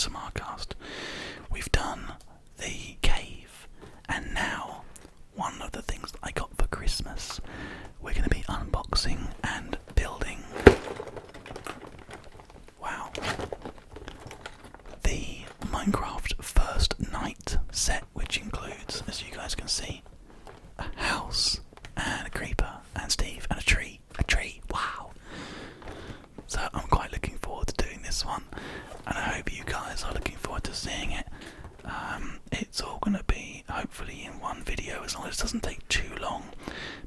ASMRCast. We've done the cave, and now one of the things that I got for Christmas, we're going to be unboxing and building. Wow. The Minecraft First Night set, which includes, as you guys can see, a house and a creeper and Steve and a tree. Wow. So I'm quite looking forward to doing this one, and I hope you guys are looking forward to seeing it. It's all going to be hopefully in one video, as long as it doesn't take too long,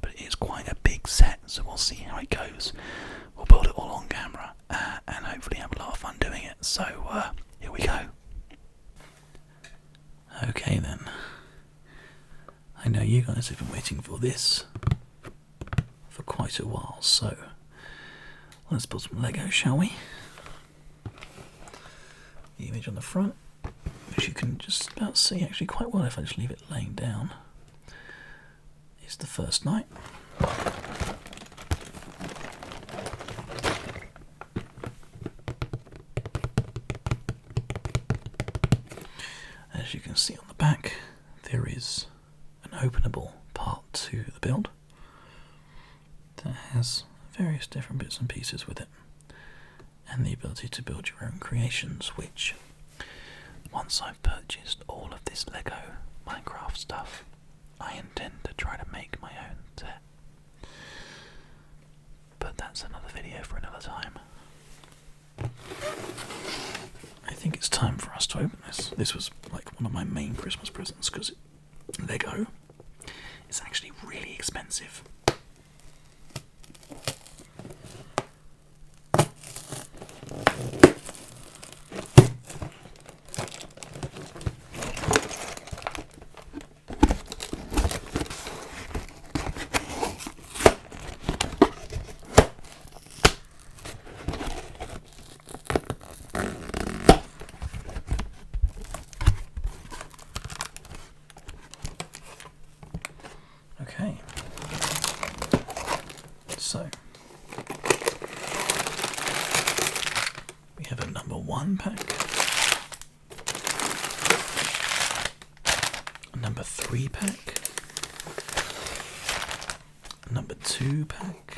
but it is quite a big set, so we'll see how it goes. We'll build it all on camera and hopefully have a lot of fun doing it. So here we go. Okay then, I know you guys have been waiting for this for quite a while, so let's put some Lego, shall we? The image on the front, which you can just about see actually quite well if I just leave it laying down, is the first night. As you can see on the back, there is an openable part to the build that has various different bits and pieces with it, and the ability to build your own creations, which, once I've purchased all of this Lego Minecraft stuff, I intend to try to make my own set. But that's another video for another time. I think it's time for us to open this. This was like one of my main Christmas presents, because Lego is actually really expensive. Okay, so we have a number 1 pack, a number 3 pack, a number 2 pack,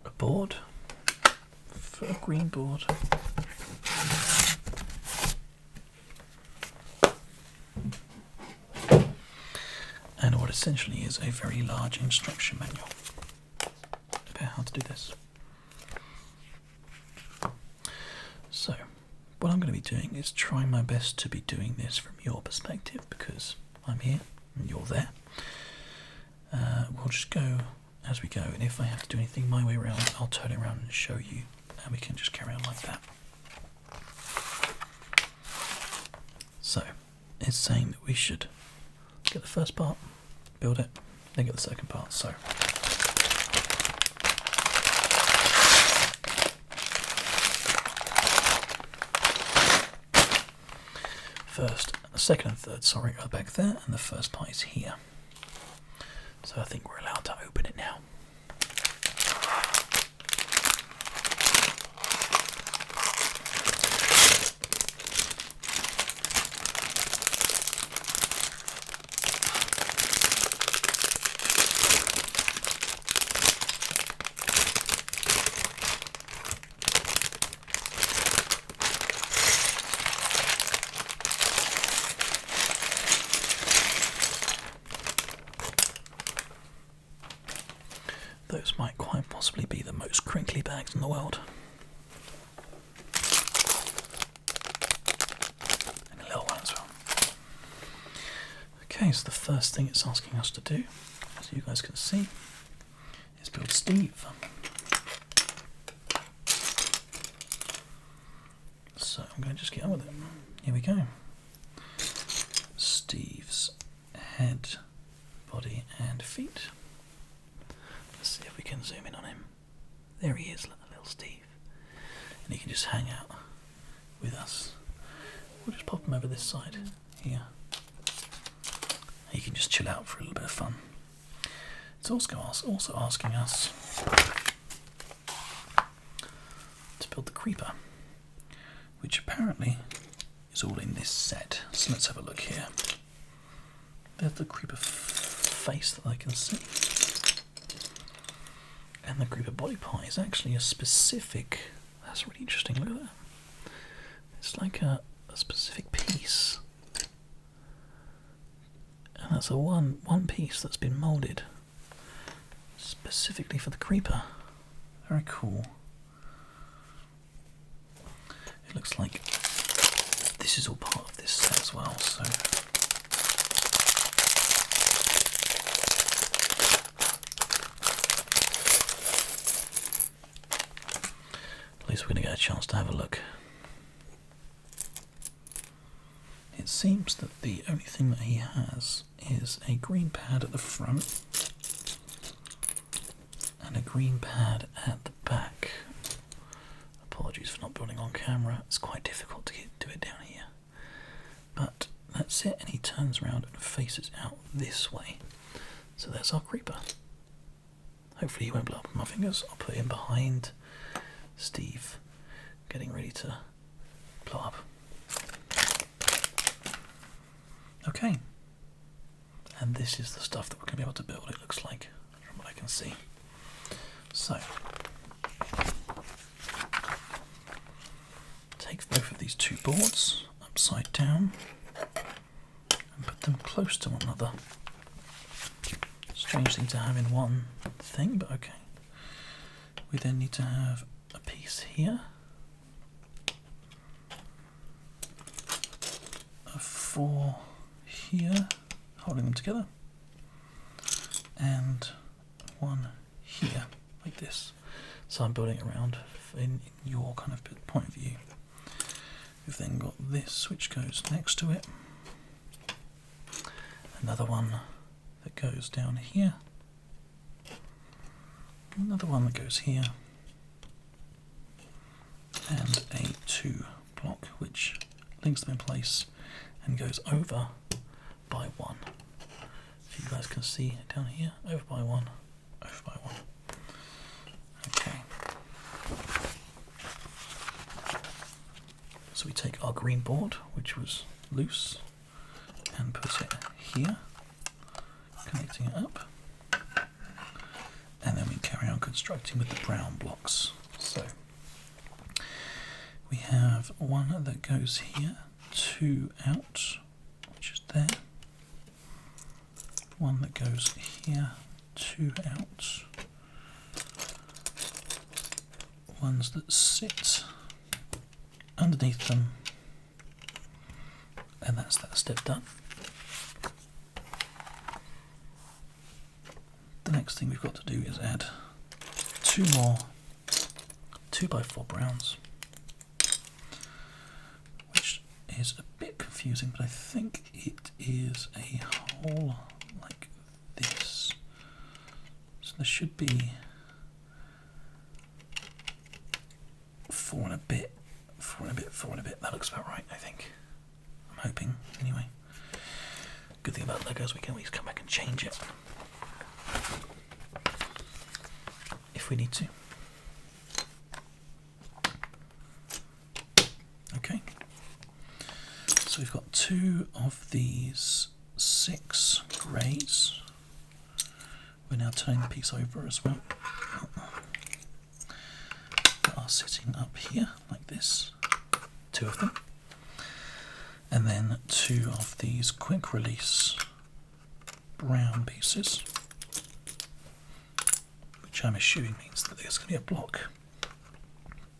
a board, a green board, and what essentially is a very large instruction manual about how to do this. So, what I'm going to be doing is trying my best to be doing this from your perspective, because I'm here and you're there. We'll just go as we go, and if I have to do anything my way around, I'll turn it around and show you, and we can just carry on like that. So, it's saying that we should get the first part, build it, then get the second part. So first, second and third, sorry, are back there, and the first part is here. So I think we're allowed to open it now. Those might quite possibly be the most crinkly bags in the world. And a little one as well. Okay, so the first thing it's asking us to do, as you guys can see, is build Steve. So I'm going to just get on with it. Here we go. Steve's head, body and feet. Let's see if we can zoom in on him. There he is, little Steve. And he can just hang out with us. We'll just pop him over this side here. He can just chill out for a little bit of fun. It's also asking us build the creeper, which apparently is all in this set. So let's have a look here. There's the creeper face that I can see. And the creeper body part is actually a specific... That's really interesting, look at that. It's like a specific piece. And that's a one piece that's been moulded specifically for the creeper. Very cool. It looks like this is all part of this set as well, so at least we're going to get a chance to have a look. It seems that the only thing that he has is a green pad at the front and a green pad at the back. Apologies for not building on camera, it's quite difficult to do it down here. But that's it, and he turns around and faces out this way. So there's our creeper. Hopefully he won't blow up my fingers. I'll put him behind Steve, getting ready to blow up. Okay, and this is the stuff that we're going to be able to build, it looks like, from what I can see. So, take both of these two boards upside down and put them close to one another. Strange thing to have in one thing, but okay. We then need to have a piece here, a 4 here, holding them together, and 1 here, like this. So I'm building around in your kind of point of view. We've then got this which goes next to it, another one that goes down here, another one that goes here, and a 2 block which links them in place and goes over by 1. If you guys can see down here, over by 1, over by 1. Okay. So we take our green board, which was loose, and put it here, connecting it up. And then we carry on constructing with the brown blocks. So we have 1 that goes here, 2 out, which is there. 1 that goes here, 2 out. Ones that sit underneath them, and that's that step done. The next thing we've got to do is add 2 more 2x4 browns, which is a bit confusing, but I think it is a hole like this. So there should be 4 and a bit, 4 and a bit, 4 and a bit. That looks about right, I think. I'm hoping, anyway. Good thing about Legos, we can always come back and change it if we need to. Okay. So we've got 2 of these 6 greys. We're now turning the piece over as well. That are sitting up here like this. 2 of them. And then 2 of these quick release brown pieces, which I'm assuming means that there's going to be a block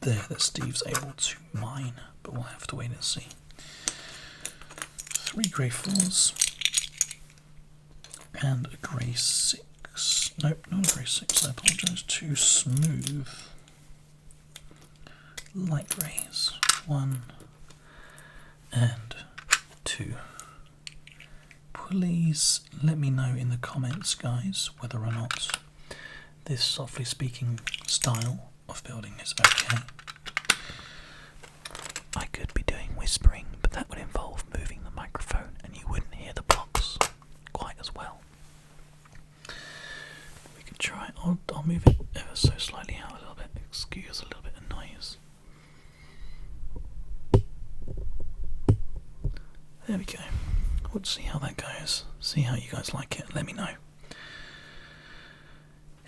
there that Steve's able to mine, but we'll have to wait and see. 3 grey 4s and a grey 6. Nope, not a grey 6, I apologise. 2 smooth light greys. 1 and 2. Please let me know in the comments, guys, whether or not this softly speaking style of building is okay. I could be doing whispering, but that would involve moving the microphone and you wouldn't hear the blocks quite as well. We can try. I'll move it ever so slightly out a little bit, excuse a little bit of noise. There we go. Let's see how that goes. See how you guys like it. Let me know.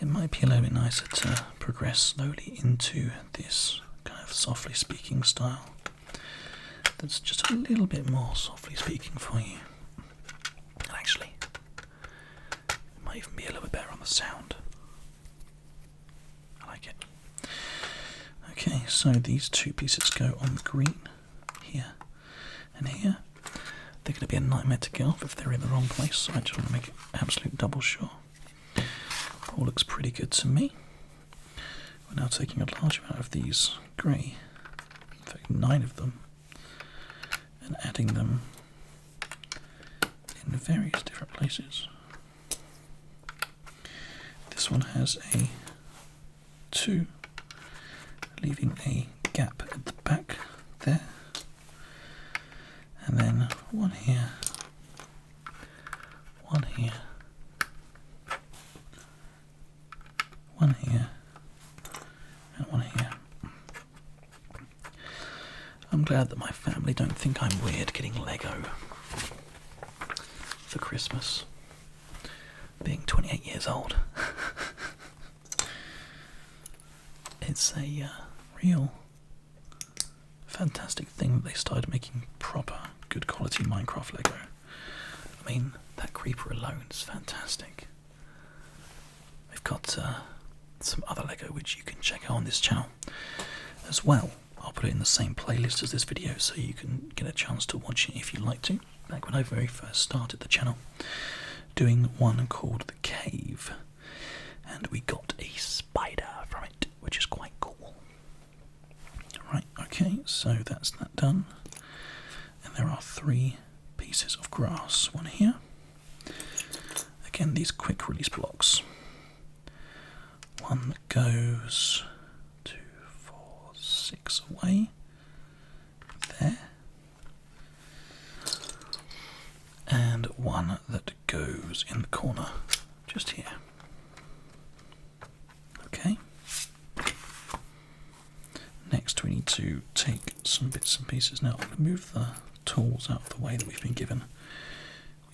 It might be a little bit nicer to progress slowly into this kind of softly speaking style. That's just a little bit more softly speaking for you. And actually, it might even be a little bit better on the sound. I like it. Okay, so these two pieces go on the green here and here. They're going to be a nightmare to get off if they're in the wrong place, so I just want to make it absolute double sure. All looks pretty good to me. We're now taking a large amount of these grey, in fact 9 of them, and adding them in various different places. This one has a 2, leaving a gap at the back there, and then one here, one here, one here, and one here. I'm glad that my family don't think I'm weird getting Lego for Christmas, being 28 years old. It's a real fantastic thing that they started making proper, good quality Minecraft Lego. I mean, that creeper alone is fantastic. We've got some other Lego which you can check out on this channel as well. I'll put it in the same playlist as this video so you can get a chance to watch it if you'd like to. Back when I very first started the channel, doing one called The Cave, and we got a spider from it, which is quite cool. Right, okay, so that's that done. And there are 3 pieces of grass. One here. Again, these quick release blocks. One that goes 2, 4, 6 away. There. And one that goes in the corner, just here. Okay. Next we need to take some bits and pieces. Now I'm going to move the tools out of the way that we've been given.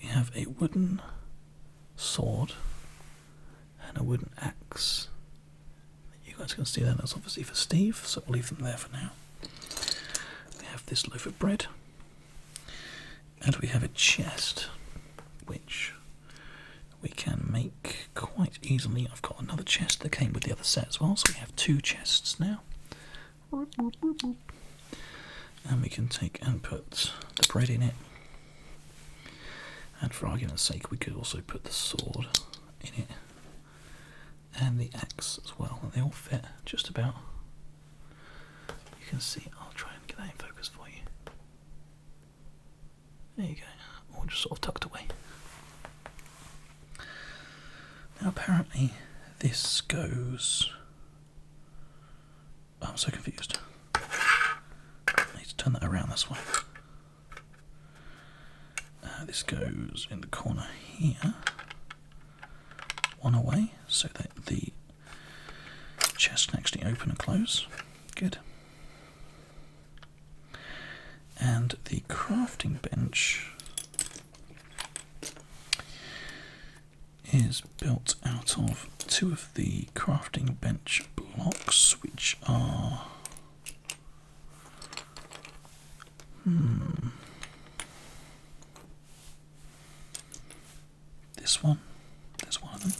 We have a wooden sword and a wooden axe. You guys can see that. That's obviously for Steve, so we'll leave them there for now. We have this loaf of bread, and we have a chest which we can make quite easily. I've got another chest that came with the other set as well, so we have 2 chests now. And we can take and put the bread in it, and for argument's sake we could also put the sword in it and the axe as well, and they all fit just about. You can see, I'll try and get that in focus for you. There you go, all just sort of tucked away. Now apparently this goes... I'm so confused. I need to turn that around this way. This goes in the corner here. One away, so that the chest can actually open and close. Good. And the crafting bench is built out of 2 of the crafting bench blocks, which are this one. There's one of them,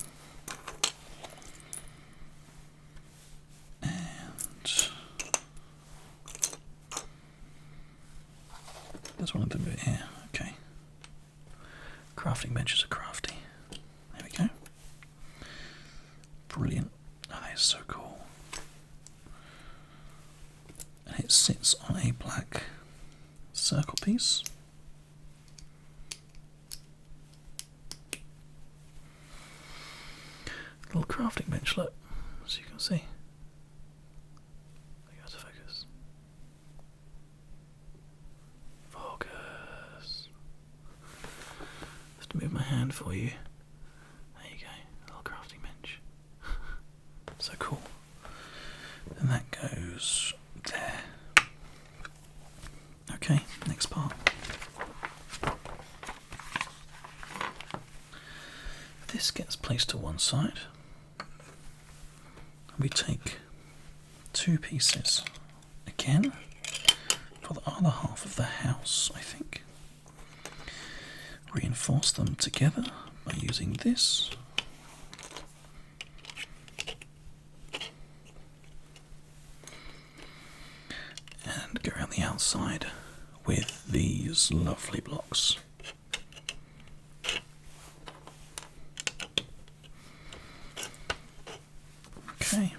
and there's one of them here. Okay, crafting benches are crafty. There we go. Brilliant. Oh, that is so cool. And it sits on a black circle piece. Little crafting bench, look, as you can see. Go to focus. Focus. Just move my hand for you. There you go, little crafting bench. So cool. And that goes there. Okay, next part. placed to one side. We take two pieces again for the other half of the house, I think. Reinforce them together by using this. And go around the outside with these lovely blocks. Okay.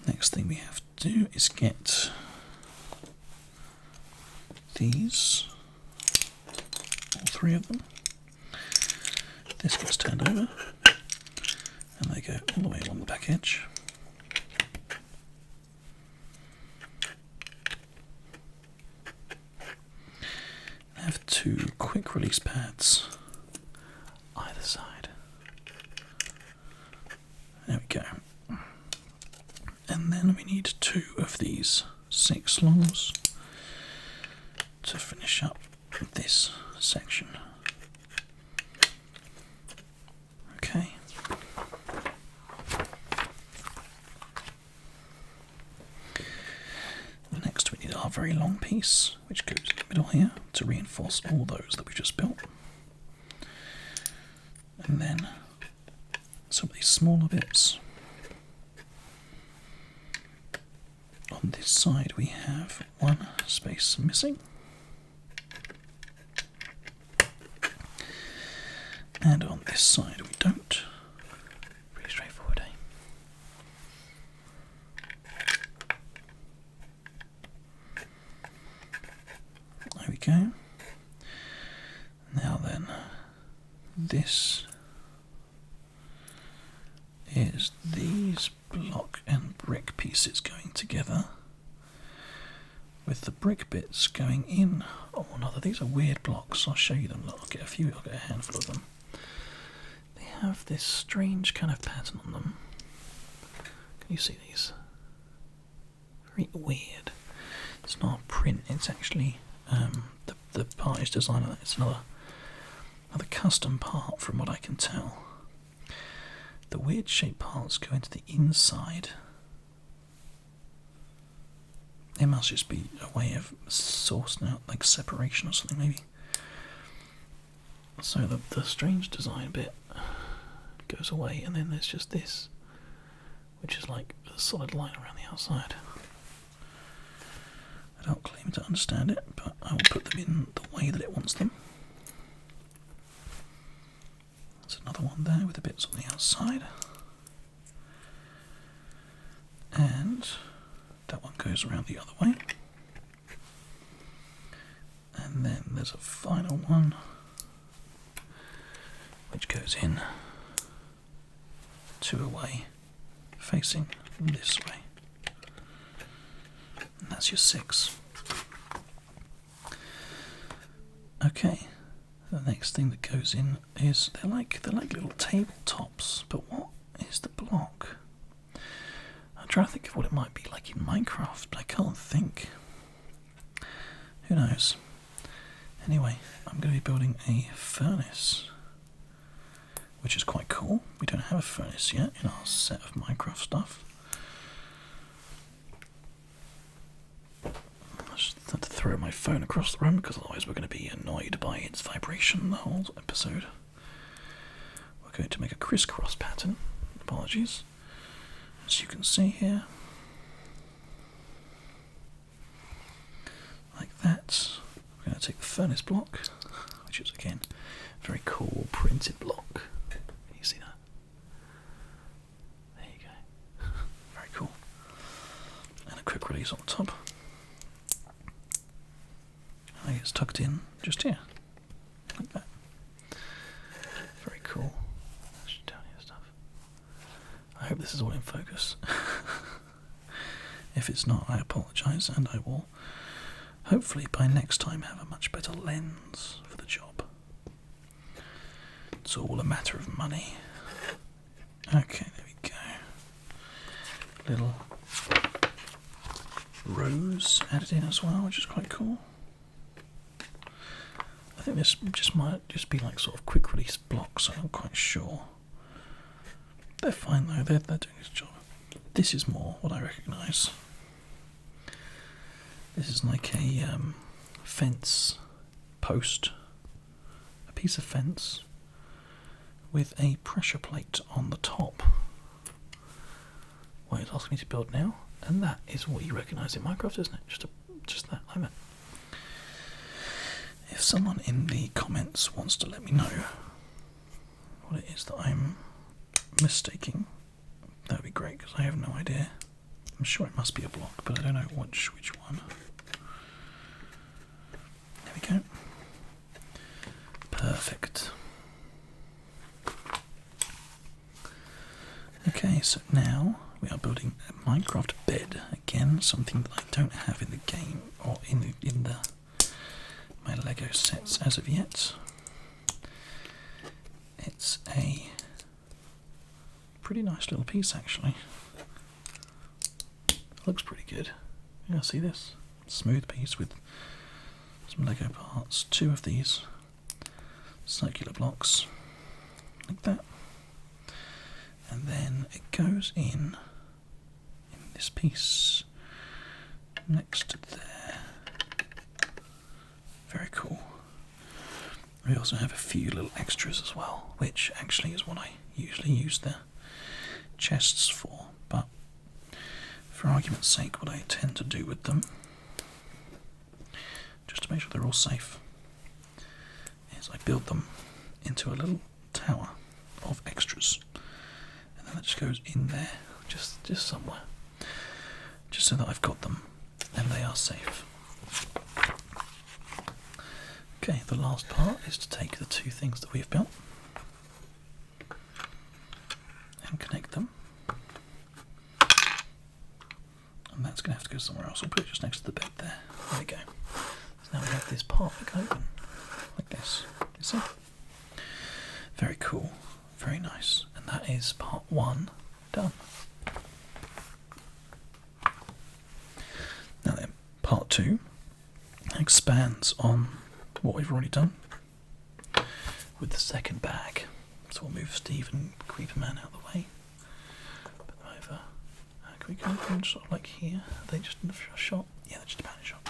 Next thing we have to do is get these, all three of them. This gets turned over and they go all the way along the back edge. I have two quick release pads either side. There we go. And then we need two of these 6 longs to finish up this section. Okay. Next we need our very long piece, which goes in the middle here to reinforce all those that we've just built. And then some of these smaller bits. On this side we have one space missing. And on this side we don't. Pretty straightforward, eh? There we go. Now then, this is these block and brick pieces going together with the brick bits going in. Oh no, these are weird blocks. I'll show you them. Look, I'll get a handful of them. They have this strange kind of pattern on them. Can you see these? Very weird. It's not a print, it's actually the part is designed on it. It's another custom part from what I can tell. The weird shaped parts go into the inside. It must just be a way of sourcing out like separation or something maybe. So the strange design bit goes away and then there's just this, which is like a solid line around the outside. I don't claim to understand it, but I will put them in the way that it wants them. There's another one there with the bits on the outside. And that one goes around the other way. And then there's a final one which goes in 2 away, facing this way. And that's your 6. Okay. The next thing that goes in is they're like little tabletops, but what is the block? I'm trying to think of what it might be like in Minecraft, but I can't think. Who knows? Anyway, I'm going to be building a furnace, which is quite cool. We don't have a furnace yet in our set of Minecraft stuff. I just had to throw my phone across the room because otherwise we're going to be annoyed by its vibration the whole episode. We're going to make a crisscross pattern. Apologies. As you can see here. Like that. We're going to take the furnace block, which is again a very cool printed block. Can you see that? There you go. Very cool. And a quick release on top. I think it's tucked in just here, like that. Very cool. That's just down here stuff. I hope this is all in focus. If it's not, I apologise, and I will hopefully by next time have a much better lens for the job. It's all a matter of money. Okay, there we go. Little rose added in as well, which is quite cool. I think this just might just be like sort of quick release blocks. I'm not quite sure. They're fine though. They're doing its job. This is more what I recognise. This is like a fence post, a piece of fence with a pressure plate on the top. What it's asking me to build now, and that is what you recognise in Minecraft, isn't it? Just that, like that. If someone in the comments wants to let me know what it is that I'm mistaking, that would be great, because I have no idea. I'm sure it must be a block, but I don't know which one. There we go. Perfect. Okay, so now we are building a Minecraft bed again, something that I don't have in the game or in my Lego sets as of yet. It's a pretty nice little piece actually. Looks pretty good. Yeah, see this? Smooth piece with some Lego parts. 2 of these circular blocks, like that. And then it goes in this piece next to there. Very cool. We also have a few little extras as well, which actually is what I usually use the chests for, but for argument's sake, what I tend to do with them, just to make sure they're all safe, is I build them into a little tower of extras, and then that just goes in there, just somewhere, just so that I've got them and they are safe. Okay, the last part is to take the 2 things that we've built and connect them. And that's going to have to go somewhere else. We'll put it just next to the bed there. There we go. So now we have this part that can open like this. You see? Very cool. Very nice. And that is part 1 done. Now then, part 2 expands on what we've already done with the second bag. So we'll move Steve and Creeper Man out of the way. Put them over. Can we go from sort of like here? Are they just in the shot? Yeah, they're just about in the shot.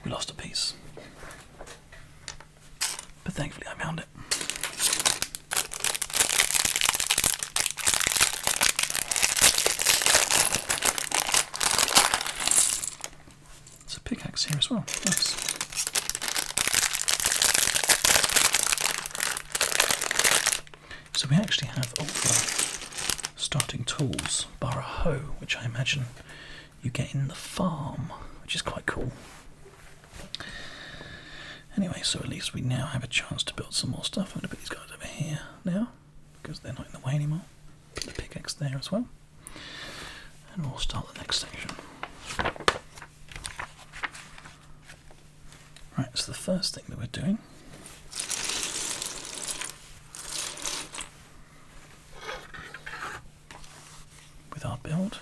We lost a piece, but thankfully I found it. It's a pickaxe here as well. Nice. So we actually have all the starting tools, bar a hoe, which I imagine you get in the farm, which is quite cool. Anyway, so at least we now have a chance to build some more stuff. I'm going to put these guys over here now, because they're not in the way anymore. Put the pickaxe there as well. And we'll start the next section. Right, so the first thing that we're doing with our build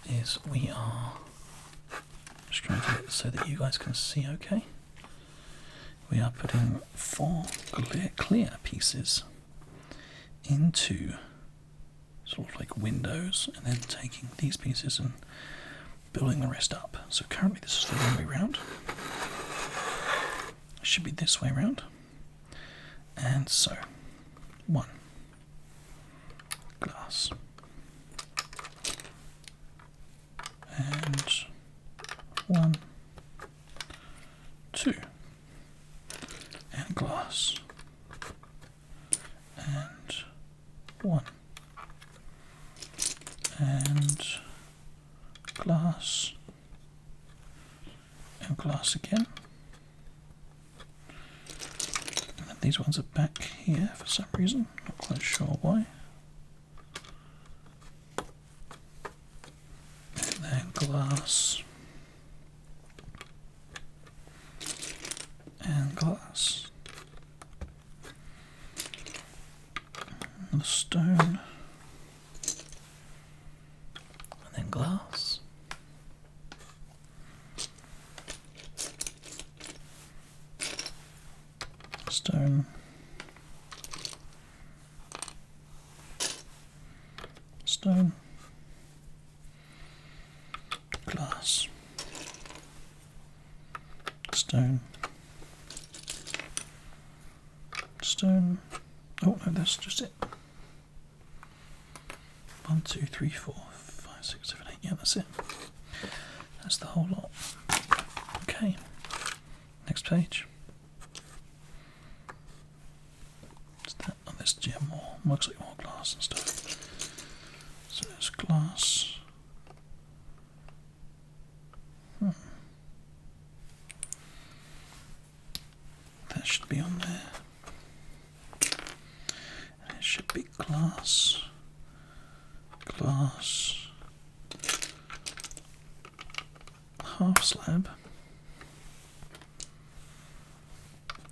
is we are just trying to get it so that you guys can see okay. We are putting 4 clear pieces into sort of like windows, and then taking these pieces and building the rest up. So currently this is the wrong way round. It should be this way round. And so 1 glass and 1, 2 and glass and 1 and glass and glass again These ones are back here for some reason, not quite sure why. And then glass. And glass. And the stone. And then glass. Stone. Stone. Glass. Stone. Stone. Oh no, that's just it. 1, 2, 3, 4, 5, 6, 7, 8. Yeah, that's it. That's the whole lot. Okay. Next page. What's that? Oh, there's more. Looks like more glass and stuff. So there's glass. That should be on there. And it should be glass. Glass. Half slab.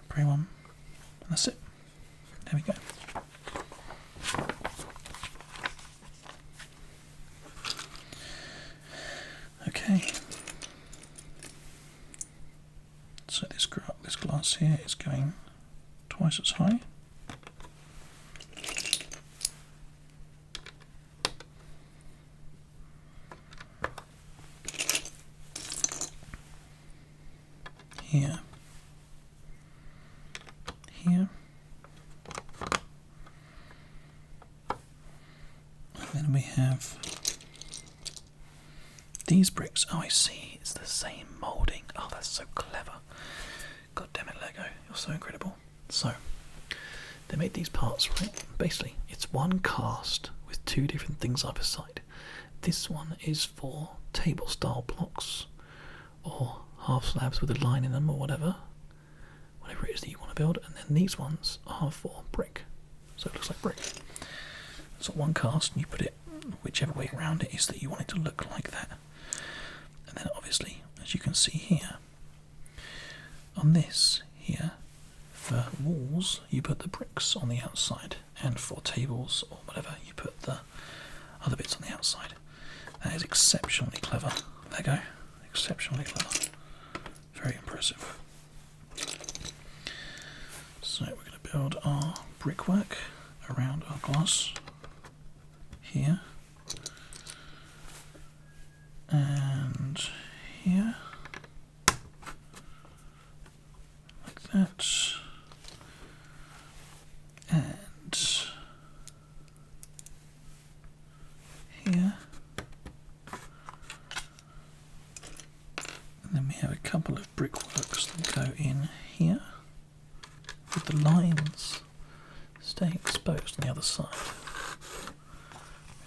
Grey one. And that's it. There we go. Okay. So this glass here is going twice as high. Here. Here. And then we have these bricks. Oh, I see. It's the same moulding. Oh, that's so clever. God damn it, Lego. You're so incredible. So, they made these parts, right? Basically, it's one cast with two different things either side. This one is for table style blocks or half slabs with a line in them or whatever it is that you want to build, and then these ones are for brick, so it looks like brick. So one cast, and you put it whichever way around it is that you want it to look like that. And then obviously, as you can see here, on this here, for walls you put the bricks on the outside, and for tables or whatever you put the other bits on the outside. That is exceptionally clever, Lego. Exceptionally clever. Very impressive. So we're going to build our brickwork around our glass here and here, like that, and here. And then we have a couple of brickworks that go in here with the lines staying exposed on the other side. Move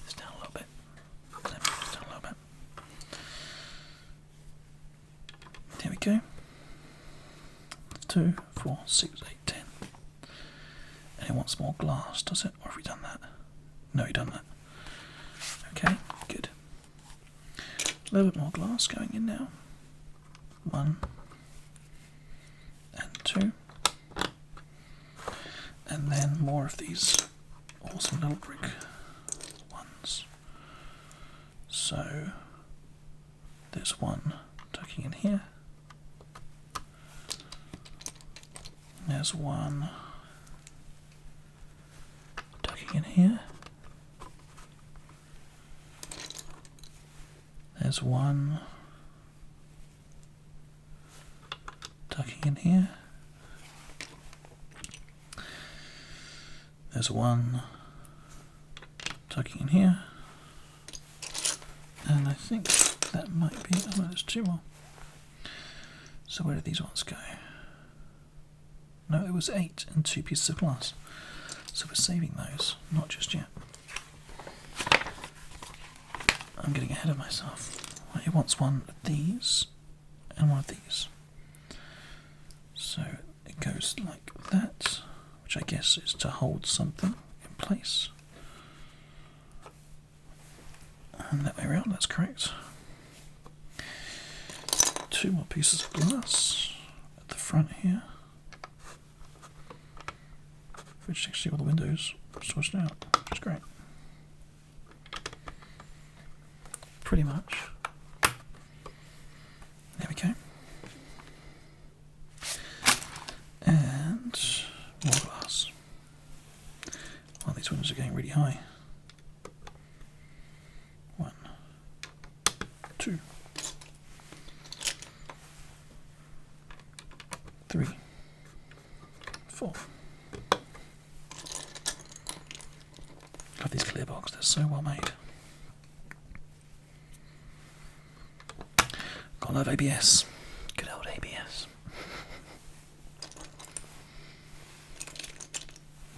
this down a little bit. Move this down a little bit. There we go. 2, 4, 6, 8, 10. And it wants more glass, does it? Or have we done that? No, we've done that. Okay, good. A little bit more glass going in now. 1 and 2. And then more of these awesome little brick ones. So there's one tucking in here. There's one tucking in here. There's one tucking in here. There's one tucking in here. And I think that might be, oh, there's 2 more. So where did these ones go? No, it was 8 and 2 pieces of glass. So we're saving those, not just yet. I'm getting ahead of myself. Right, it wants one of these and one of these. So it goes like that. which I guess is to hold something in place. And that way around, that's correct. 2 more pieces of glass at the front here, which actually all the windows sorted out, which is great. Pretty much. There we go. And more glass. Well, these windows are getting really high. 1, 2, 3, 4. Love these clear boxes, they're so well made. Gotta love ABS. Good old ABS.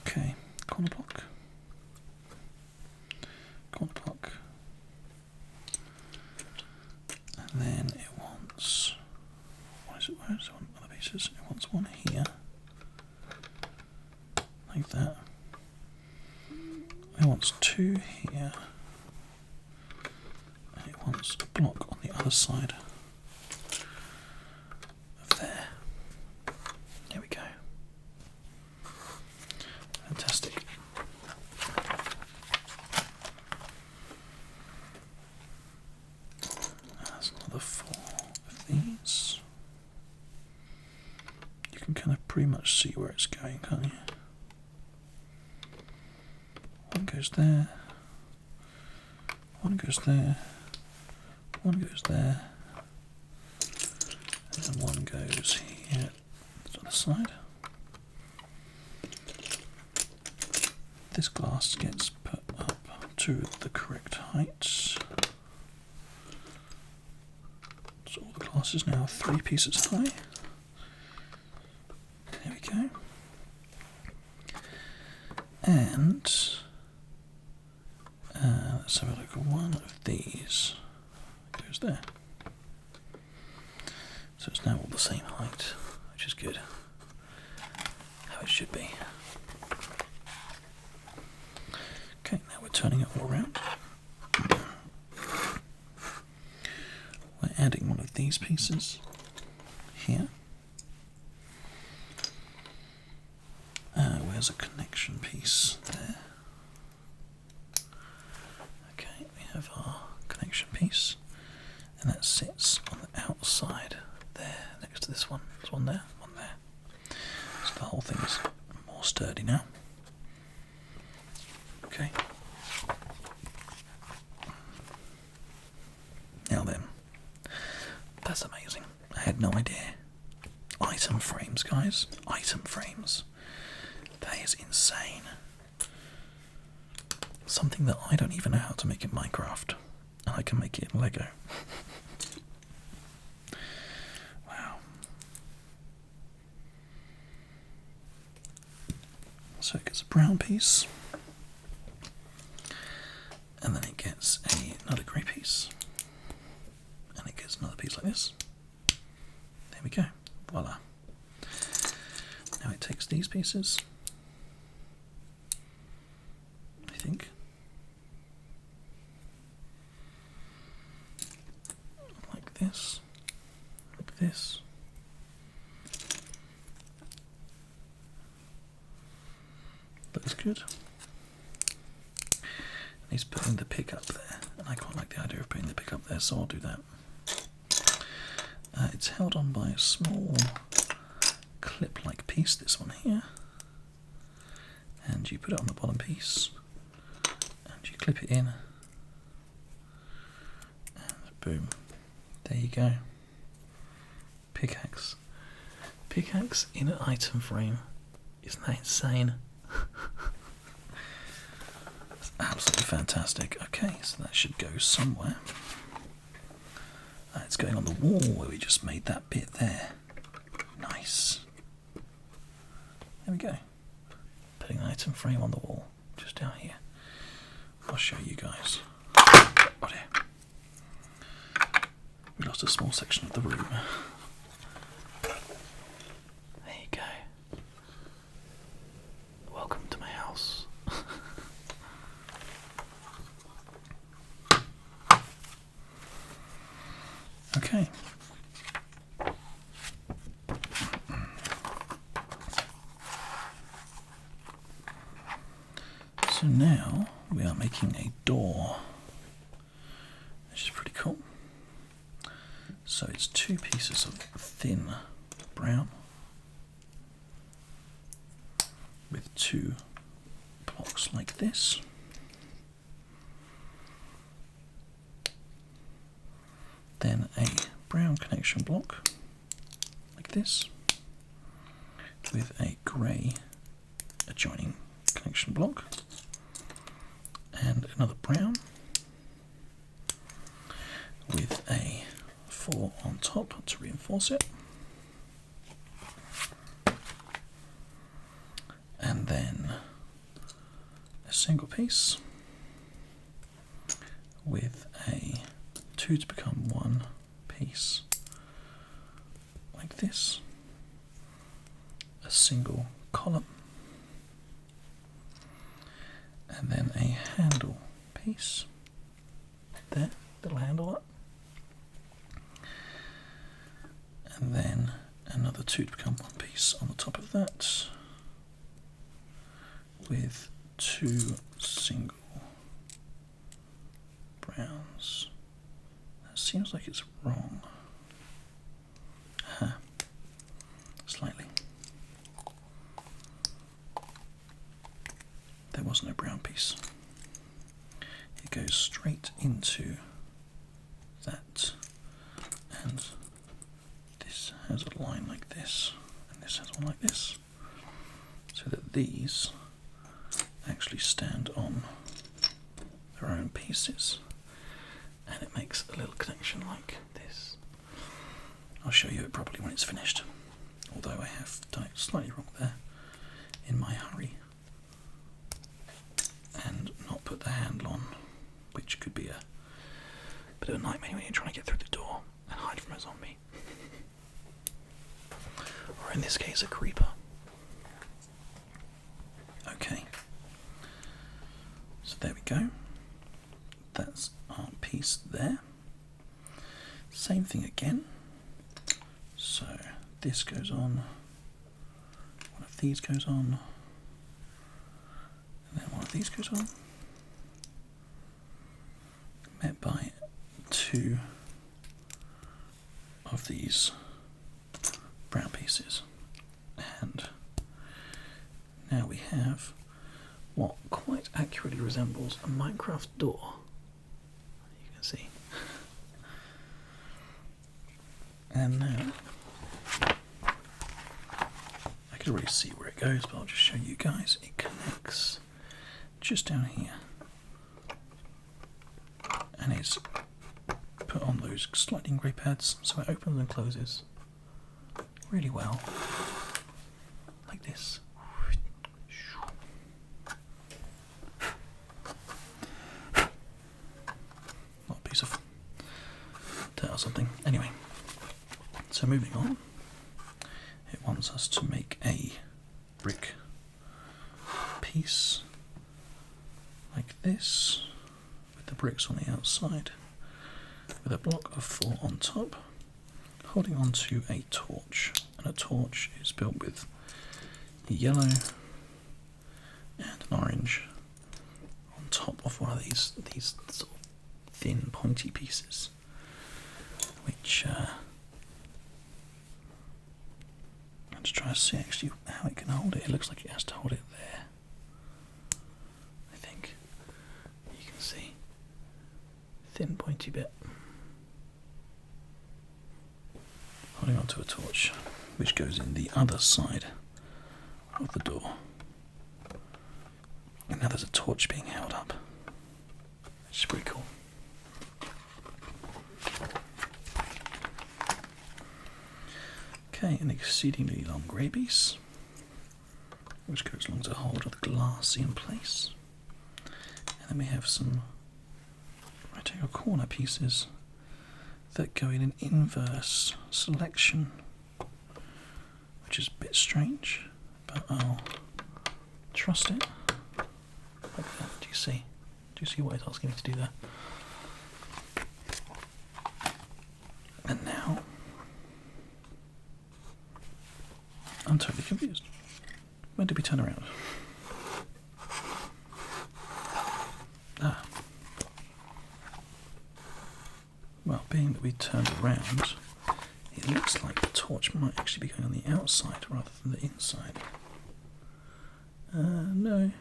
Okay, corner block. Corner block. And then it wants, where does it want other pieces? It wants one here, like that. It wants 2 here, and it wants a block on the other side of there. There we go. Fantastic. That's another 4 of these. You can kind of pretty much see where it's going, can't you? One goes there, one goes there, one goes there, and then one goes here to the other side. This glass gets put up to the correct height. So all the glass is now 3 pieces high. There we go. And let's have a look at one of these. Goes there. So it's now all the same height, which is good. How it should be. Okay, now we're turning it all around. We're adding one of these pieces here. Where's a connection piece there? Okay, we have our connection piece, and that sits on the outside there, next to this one. There's one there, one there. So the whole thing is more sturdy now. Okay. Now then, that's amazing. I had no idea. Item frames, guys. Item frames. That is insane. Something that I don't even know how to make in Minecraft, and I can make it in Lego. Wow. So it gets a brown piece, and then it gets another grey piece, and it gets another piece like this. There we go. Voila. Now it takes these pieces, I think, like this, like this. Looks good. And he's putting the pick up there, and I quite like the idea of putting the pick up there, so I'll do that. It's held on by a small clip-like piece, this one here, and you put it on the bottom piece, and you clip it in, and boom, there you go. Pickaxe. Pickaxe in an item frame. Isn't that insane? It's absolutely fantastic. Okay, so that should go somewhere. It's going on the wall where we just made that bit there. Nice. There we go. Putting an item frame on the wall, just down here. I'll show you guys. Oh dear. We lost a small section of the room. There you go. Okay. So now we are making a door, which is pretty cool. So it's 2 pieces of thin brown with 2 blocks like this. Then a brown connection block like this with a grey adjoining connection block and another brown with a 4 on top to reinforce it, and then a single piece with a 2 to become 1 piece like this, a single column, and then a handle piece there, little handle up, and then another 2 to become 1 piece on the top of that with 2 single browns. That seems like it's wrong. Slightly. There was no brown piece. It goes straight into that, and this has a line like this, and this has one like this, so that these actually stand on their own pieces, and it makes a little connection like this. I'll show you it properly when it's finished, although I have done it slightly wrong there in my hurry and not put the handle on, which could be a bit of a nightmare when you're trying to get through the door and hide from a zombie. Or in this case, a creeper. Okay. So there we go. That's our piece there. Same thing again. So this goes on, one of these goes on, and then one of these goes on, met by 2 of these brown pieces, and now we have what quite accurately resembles a Minecraft door. You can see. And now I can already see where it goes, but I'll just show you guys. It connects just down here, and it's put on those sliding grey pads, so it opens and closes really well, like this. Not a piece of dirt or something. Anyway, so moving on, it wants us to make a brick piece like this, with the bricks on the outside, with a block of 4 on top, holding on to a torch. And a torch is built with a yellow and an orange on top of one of these sort of thin pointy pieces, which I'm just trying to see actually how it can hold it. It looks like it has to hold it there, I think. You can see thin pointy bit holding onto a torch, which goes in the other side of the door. And now there's a torch being held up, which is pretty cool. Okay, an exceedingly long grey piece, which goes along to hold the glass in place. And then we have some rectangle corner pieces that go in an inverse selection, which is a bit strange, but I'll trust it. Like that. Do you see? Do you see what it's asking me to do there? I'm totally confused. When did we turn around? Ah. Well, being that we turned around, it looks like the torch might actually be going on the outside rather than the inside. No,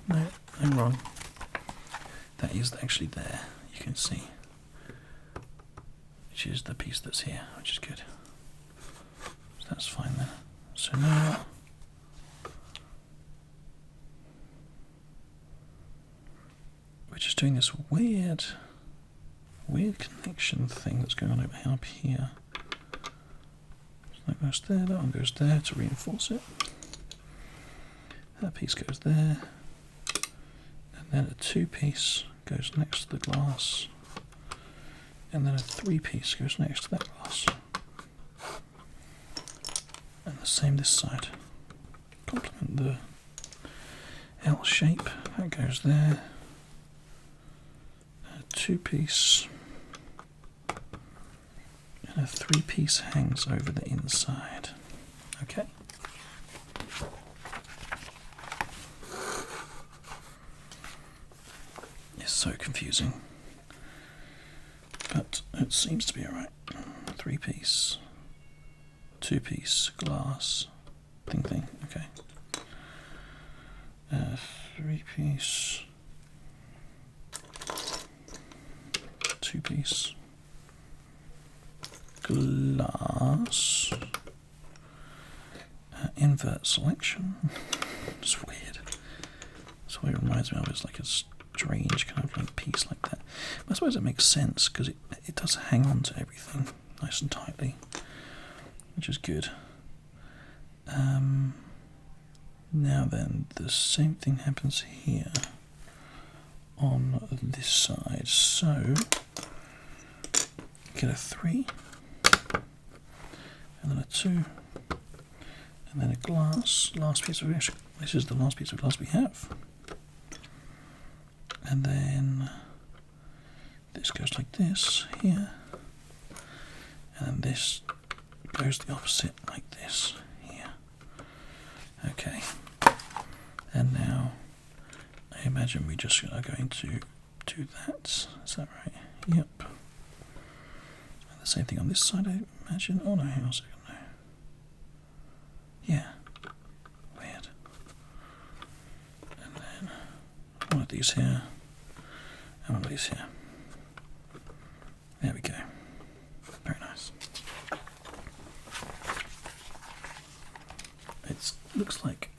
I'm wrong. That is actually there, you can see. Which is the piece that's here, which is good. So that's fine then. So now we're just doing this weird connection thing that's going on over up here. So that goes there, that one goes there to reinforce it. That piece goes there, and then a 2-piece goes next to the glass, and then a 3-piece goes next to that glass. And the same this side. Complement the L shape, that goes there. A 2-piece and a 3-piece hangs over the inside. Okay. It's so confusing, but it seems to be alright. 3-piece, 2-piece, glass, thing, okay. 3-piece, 2-piece, glass, invert selection. It's weird. That's what it reminds me of. It's like a strange kind of like piece like that. But I suppose it makes sense because it does hang on to everything nice and tightly, which is good. Now then, the same thing happens here on this side. So get a 3, and then a 2, and then a glass. Last piece of this is the last piece of glass we have. And then this goes like this here, and then this goes the opposite like this here. Okay, and now I imagine we just are going to do that. Is that right? Yep. And the same thing on this side, I imagine. Oh no, hang on a second. No. Yeah. Weird. And then one of these here. And one of these here. There we go. Very nice. It looks like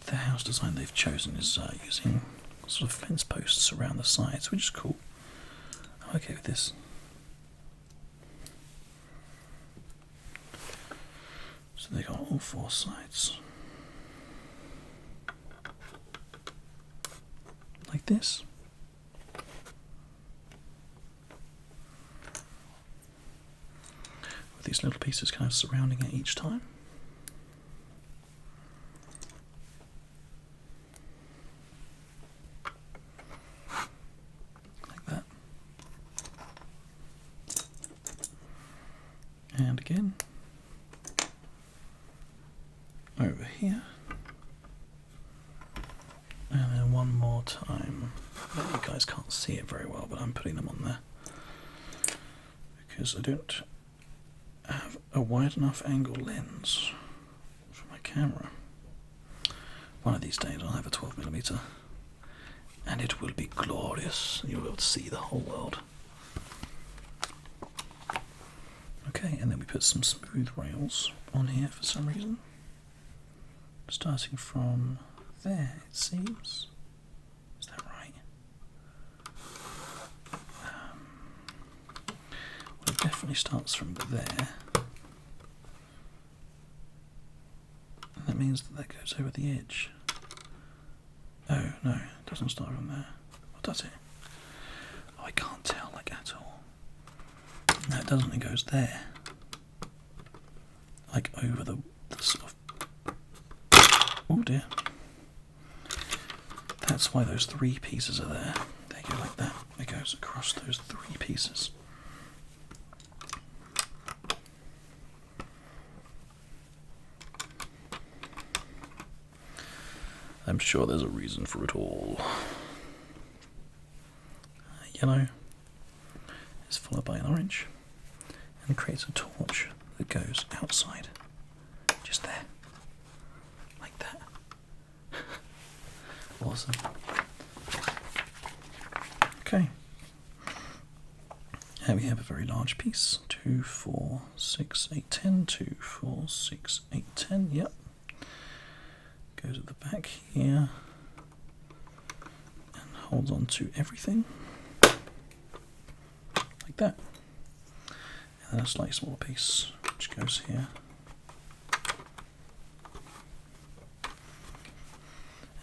the house design they've chosen is using sort of fence posts around the sides, which is cool. I'm okay with this. So they got all 4 sides. Like this. With these little pieces kind of surrounding it each time. Like that. And again. Over here. And then one more time. You guys can't see it very well, but I'm putting them on there. Because I don't have a wide enough angle lens for my camera. One of these days I'll have a 12mm and it will be glorious. You'll be able to see the whole world. Okay, and then we put some smooth rails on here for some reason. Starting from there, it seems. Is that right? Well, it definitely starts from there. And that means that goes over the edge. Oh, no, it doesn't start from there. Or does it? Oh, I can't tell, like, at all. No, it doesn't, it goes there. Like, over the sort of... Oh, dear. That's why those 3 pieces are there. They go like that. It goes across those 3 pieces. I'm sure there's a reason for it all. Yellow is followed by an orange and creates a torch that goes outside. Just there. Like that. Awesome. Okay. Here we have a very large piece. 2, 4, 6, 8, 10. 2, 4, 6, 8, 10. Yep. Goes at the back here and holds on to everything like that. And then a slightly smaller piece which goes here.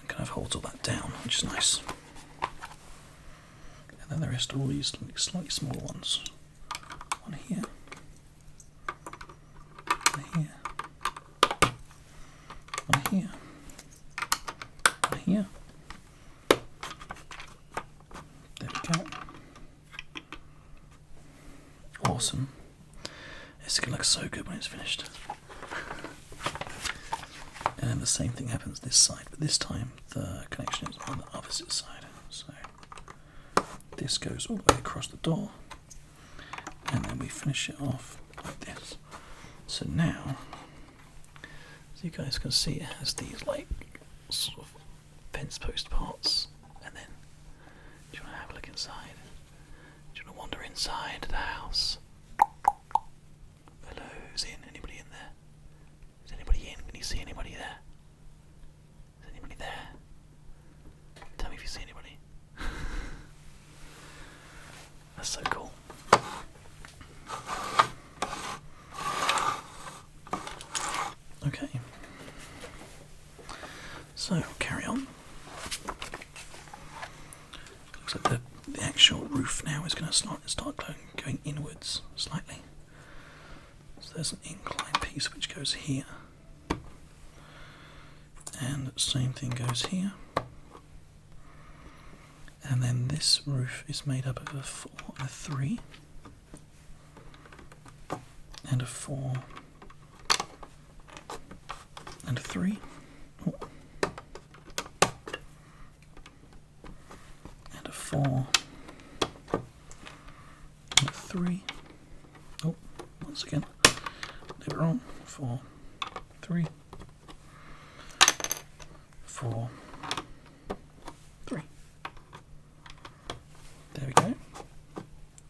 And kind of holds all that down, which is nice. And then the rest are all these slightly smaller ones. One here. One here. One here. One here. There we go. Awesome. It's going to look so good when it's finished. And then the same thing happens this side, but this time the connection is on the opposite side. So this goes all the way across the door, and then we finish it off like this. So now, as you guys can see, it has these like sort of fence post parts, and then do you want to have a look inside? Do you want to wander inside the house? Hello, who's in? Anybody in there? Is anybody in? Can you see anybody there? Is anybody there? Tell me if you see anybody. That's so cool. Okay. So, carry on. Looks like the actual roof now is going to start going inwards slightly. So there's an inclined piece which goes here. And the same thing goes here. And then this roof is made up of a 4 and a 3. And a 4 and a 3. Oh. And a 4 and a 3. Oh, once again, leave it wrong. 4, 3, 4, 3. There we go.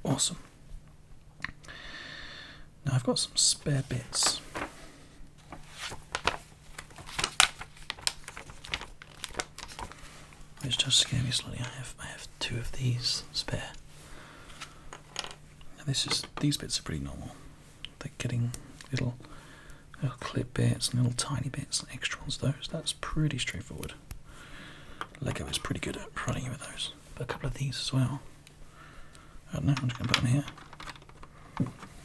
Awesome. Now I've got some spare bits. Which does scare me slightly. I have 2 of these spare. Now these bits are pretty normal. They're getting little clip bits and little tiny bits and extra ones. That's pretty straightforward. Lego is pretty good at providing you with those. But a couple of these as well. I don't know, I'm just going to put them here.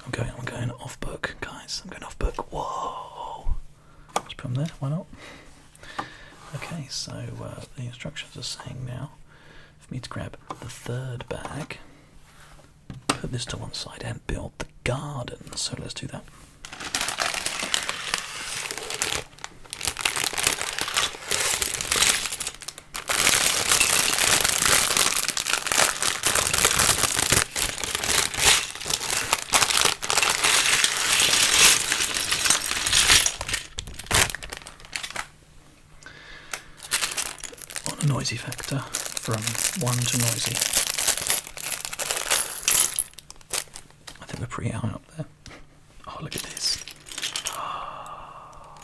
I'm going off book, guys. I'm going off book. Whoa! Just put them there, why not? Okay, so the instructions are saying now for me to grab the 3rd bag, put this to one side and build the garden. So let's do that. Noisy factor from 1 to noisy. I think we're pretty high up there. Oh, look at this. Oh.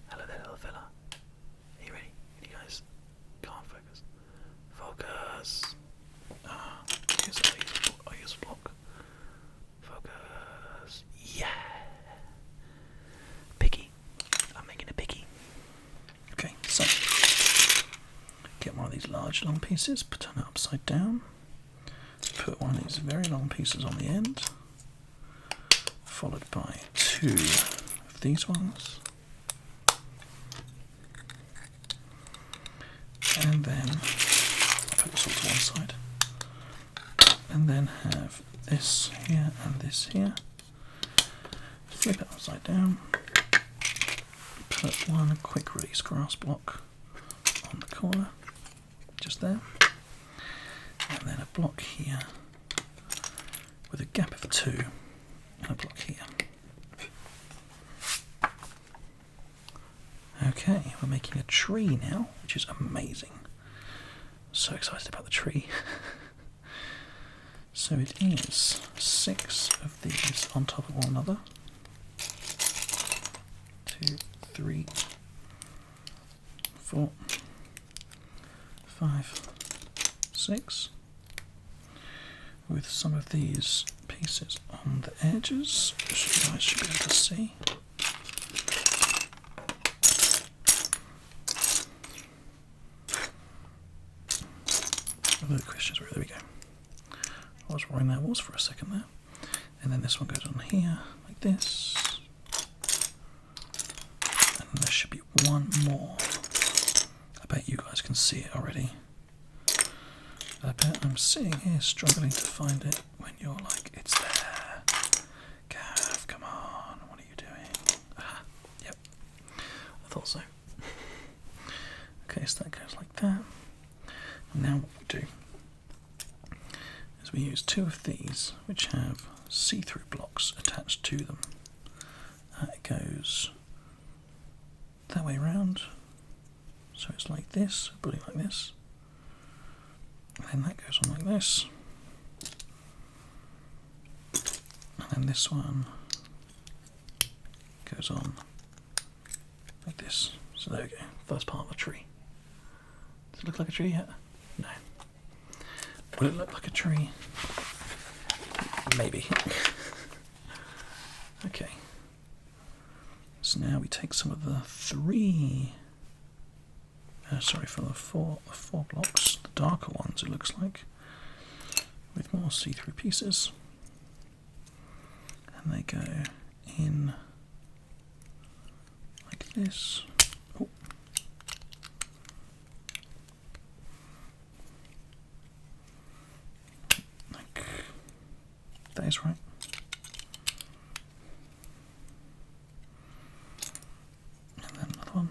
Hello there, little fella. Are you ready? You guys can't focus. Focus. Use a block. Focus. Yeah. Piggy. I'm making a piggy. Okay, so get one of these large long pieces, turn it upside down, put one of these very long pieces on the end, followed by 2 of these ones, and then put this all to one side, and then have this here and this here, flip it upside down, put one quick release grass block on the corner, just there, and then a block here with a gap of 2 and a block here. Okay, we're making a tree now, which is amazing. So excited about the tree. So it is 6 of these on top of one another. 2, 3, 4, 5, 6. With some of these pieces on the edges, which you guys should be able to see. The questions were there we go. I was worrying that was for a second there. And then this one goes on here, like this. And there should be one more. I bet you guys can see it already. I bet I'm sitting here struggling to find it when you're like, it's there. Gav, come on, what are you doing? Ah, yep, I thought so. Okay, so that goes like that. And now what we do is we use 2 of these, which have see-through blocks attached to them. It goes that way round, so it's like this, putting like this. And then that goes on like this. And then this one goes on like this. So there we go, first part of a tree. Does it look like a tree yet? No. Will it look like a tree? Maybe. Okay. So now we take some of the 3... from the four blocks, the darker ones it looks like, with more see-through pieces, and they go in like this. Oh. Like that is right. And then another one.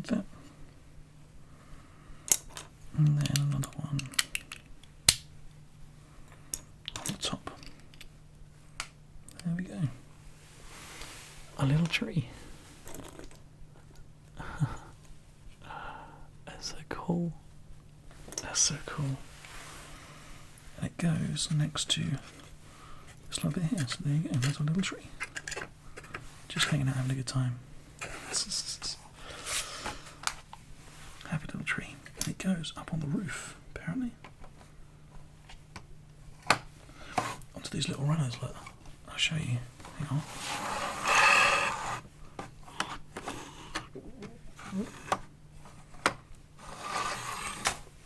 That. And then another one on the top. There we go. A little tree. That's so cool. That's so cool. And it goes next to this little bit here. So there you go. There's a little tree. Just hanging out, having a good time. Happy little tree. And it goes up on the roof, apparently. Onto these little runners, look. I'll show you. Hang on.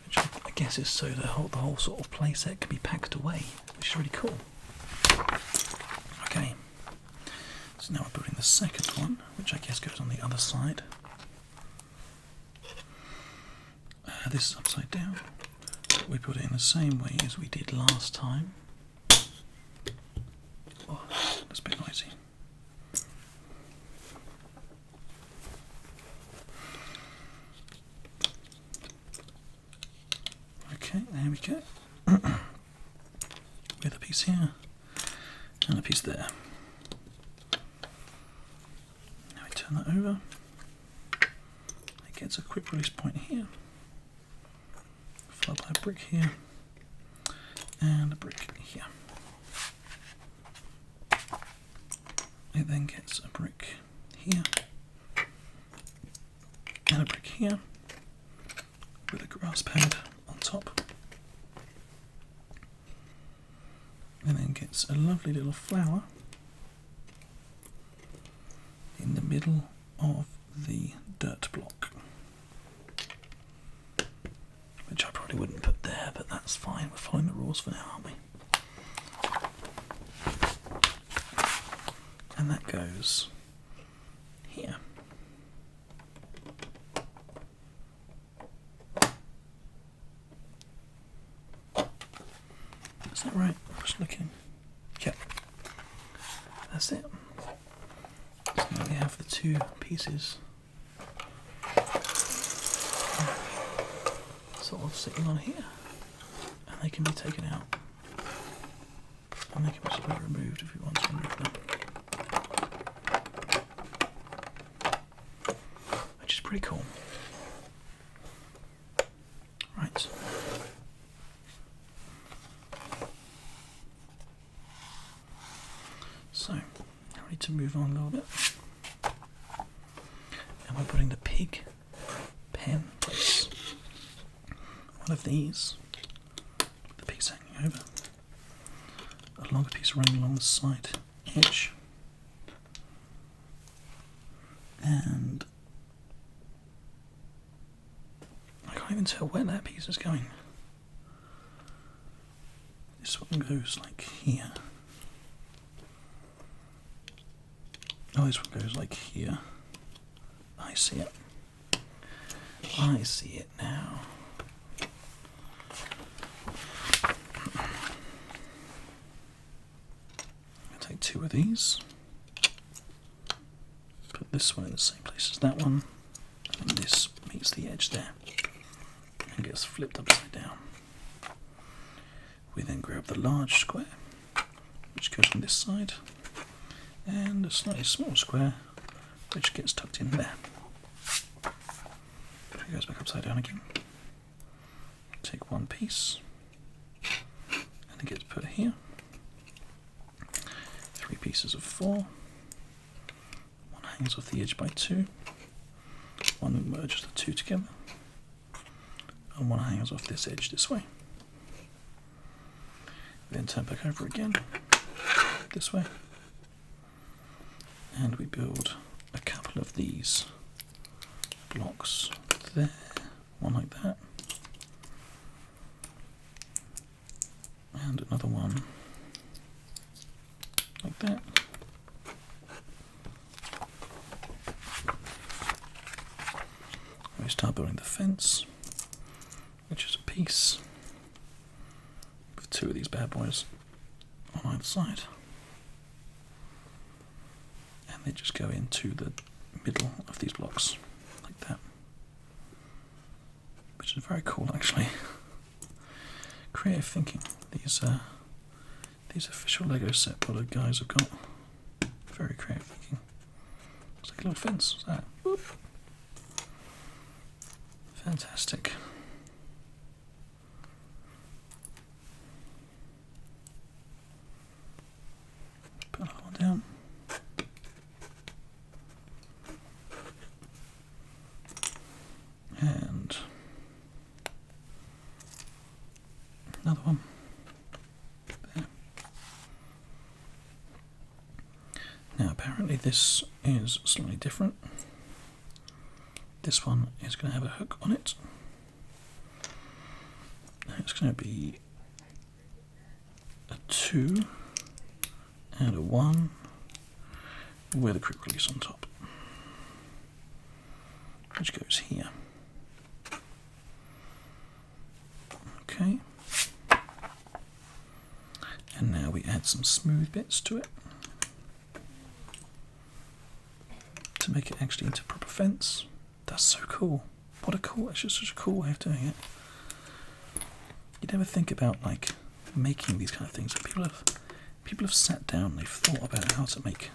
Which I guess is so the whole sort of play set can be packed away, which is really cool. Okay. So now we're building the second one, which I guess goes on the other side. This is upside down. We put it in the same way as we did last time. Oh, that's a bit noisy. Okay, there we go. With a piece here and a piece there. Now we turn that over. It gets a quick release point here. Followed by a brick here and a brick here. It then gets a brick here and a brick here with a grass pad on top. And then gets a lovely little flower in the middle of the dirt block. Which I probably wouldn't put there, but that's fine. We're following the rules for now, aren't we? And that goes here. Is that right? I'm just looking. Yep. That's it. have the two pieces sort of sitting on here, and they can be taken out, and they can also be removed if you want to remove them, which is pretty cool. Right. So, now we need to move on a little bit. And we're putting the pig pen place. One of these, with the piece hanging over. A longer piece running along the side edge. And I can't even tell where that piece is going. This one goes like here. Oh, this one goes like here. I see it. I see it now. I'll take two of these. Put this one in the same place as that one. And this meets the edge there. And gets flipped upside down. We then grab the large square, which goes on this side, and a slightly smaller square, which gets tucked in there. It goes back upside down again. Take one piece, and it gets put here. 3 pieces of 4. One hangs off the edge by 2. One merges the 2 together. And one hangs off this edge this way. Then turn back over again, this way. And we build a couple of these blocks there, one like that, and another one like that. We start building the fence, which is a piece with 2 of these bad boys on either side. And they just go into the middle of these blocks, like that. Which is very cool, actually. Creative thinking. These official Lego set builder guys have got very creative thinking. It's like a little fence. What's that? Whoop. Fantastic. Put another one down. And another one there. Now apparently this is slightly different. This one is going to have a hook on it. It's going to be a 2 and a 1 with a quick release on top, which goes here. Okay. And now we add some smooth bits to it to make it actually into a proper fence. That's so cool. It's just such a cool way of doing it. You never think about like making these kind of things. People have sat down and they've thought about how to make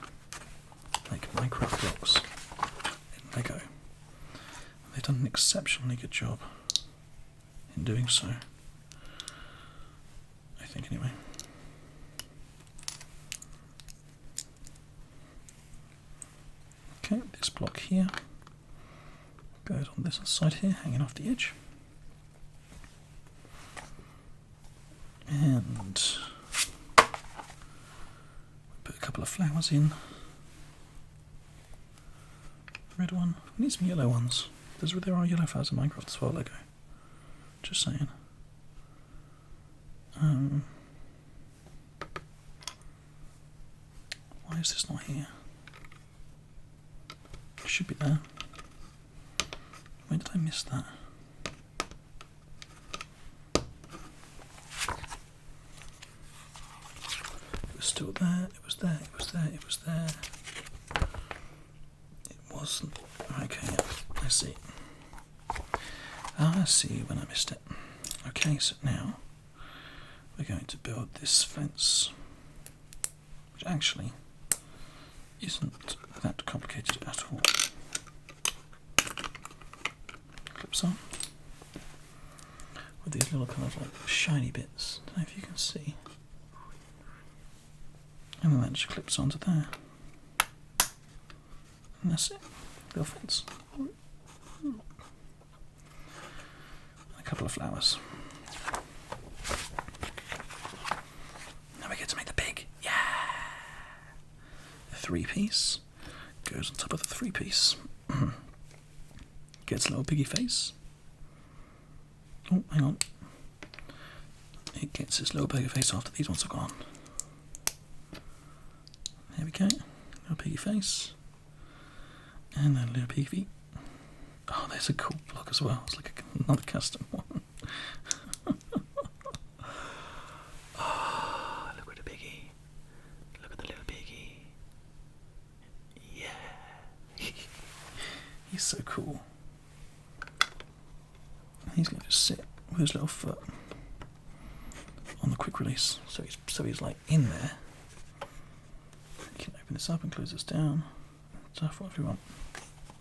like Minecraft blocks in Lego. And they've done an exceptionally good job in doing so. I think anyway. Okay, this block here goes on this side here, hanging off the edge. And put a couple of flowers in. Red one. We need some yellow ones. There are yellow flowers in Minecraft as well, Lego. Just saying. Why is this not here? It should be there. When did I miss that? It was still there, it was there, it was there, it was there. was. Okay, yeah, I see. I see when I missed it. Okay, so now we're going to build this fence, which actually isn't that complicated at all. Clips on with these little kind of like shiny bits. Don't know if you can see. And then that just clips onto there. And that's it. Little fence. A couple of flowers. Now we get to make the pig. Yeah! The 3-piece goes on top of the 3-piece. Gets a little piggy face. Oh, hang on. It gets its little piggy face after these ones are gone. There we go. Little piggy face. And then a little piggy feet. Oh, there's a cool block as well. It's like another custom one. Oh, look at the piggy. Look at the little piggy. Yeah. He's so cool. He's going to just sit with his little foot on the quick release. So he's like in there. You can open this up and close this down. Stuff whatever you want.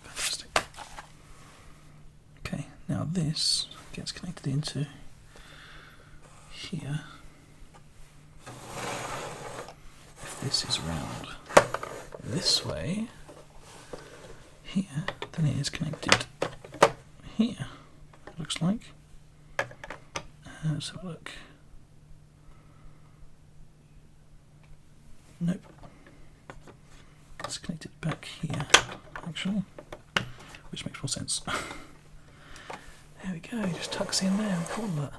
Fantastic. Okay, now this gets connected into here. If this is round this way, here, then it is connected here. It looks like. Let's have a look. Nope. It's connected back here, actually, which makes more sense. There we go, it just tucks in there. Cool, that.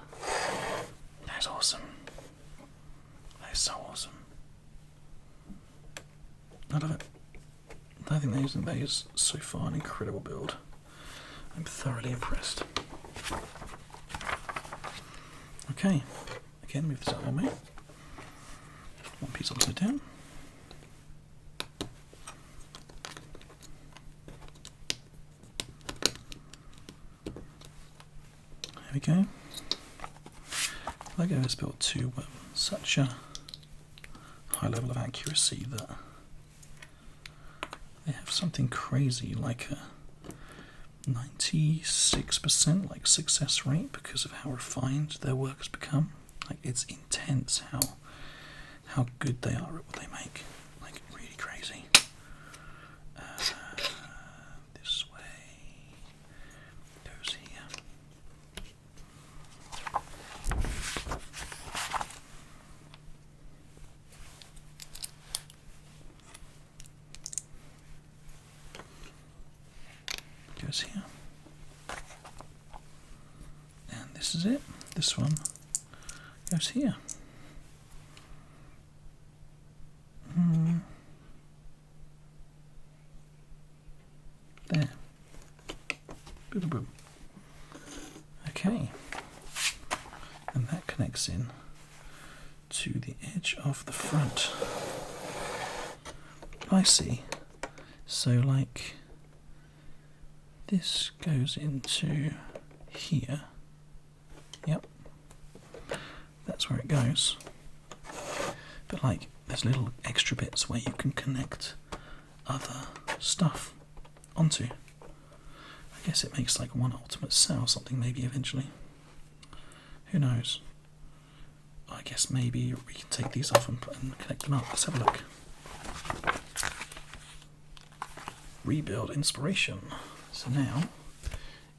That's awesome. That is so awesome. I love it. I think that is so far an incredible build. I'm thoroughly impressed. Okay, again, move this out of the way. One piece upside down. There we go. Lego is built to such a high level of accuracy that they have something crazy like a 96% like success rate because of how refined their work has become. Like, it's intense how good they are at what they make. Like, really crazy. This way goes here. Goes here. And this is it. This one goes here. There. Boom, boom. Okay. And that connects in to the edge of the front. I see. So, like, this goes into here. Yep. That's where it goes. But, like, there's little extra bits where you can connect other stuff onto. I guess it makes like one ultimate set or something, maybe eventually. Who knows? I guess maybe we can take these off and connect them up. Let's have a look. Rebuild inspiration. So now,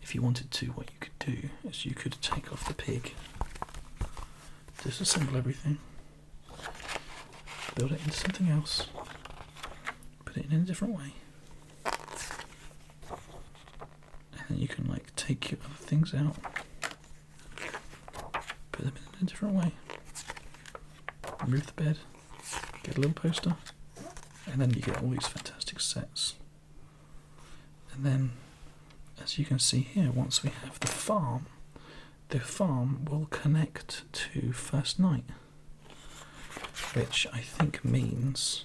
if you wanted to, what you could do is you could take off the pig, disassemble everything, build it into something else, put it in a different way, and then you can like take your other things out, put them in a different way, remove the bed, get a little poster, and then you get all these fantastic sets. And then, as you can see here, once we have the farm will connect to First Night, which I think means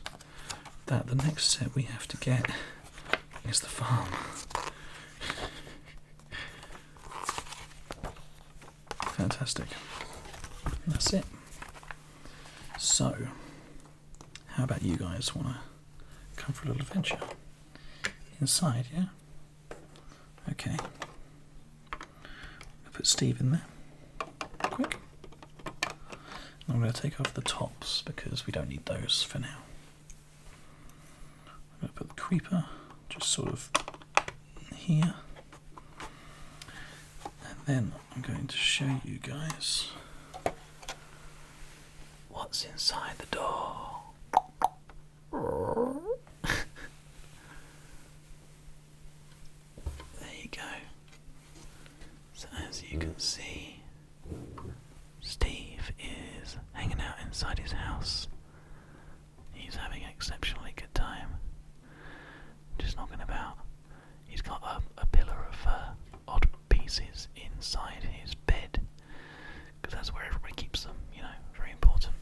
that the next set we have to get is the farm. Fantastic. That's it. So, how about you guys want to come for a little adventure? Inside, yeah? Okay. I'll put Steve in there. Quick. I'm going to take off the tops because we don't need those for now. I'm going to put the creeper just sort of here. And then I'm going to show you guys what's inside the door. There you go. So as you can see, Steve is hanging out inside his house. He's having an exceptionally good time. Just knocking about. He's got a pillar of odd pieces inside his bed, because that's where everybody keeps them, you know, very important.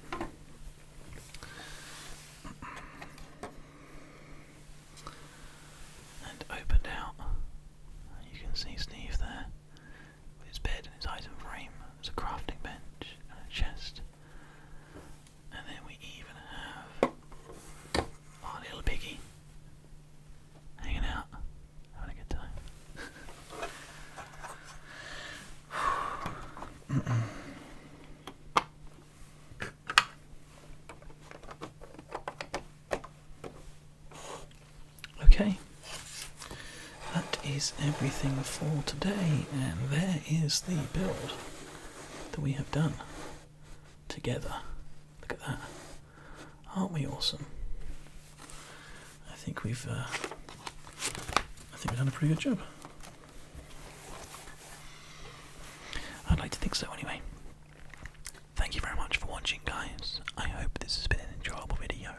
And opened out, you can see Steve there with his bed and his item frame. There's a crafting bench and a chest. And then we even have our little piggy hanging out, having a good time. Okay, that is everything for today, and there is the build that we have done together. Look at that. Aren't we awesome? I think we've done a pretty good job. I'd like to think so anyway. Thank you very much for watching, guys. I hope this has been an enjoyable video.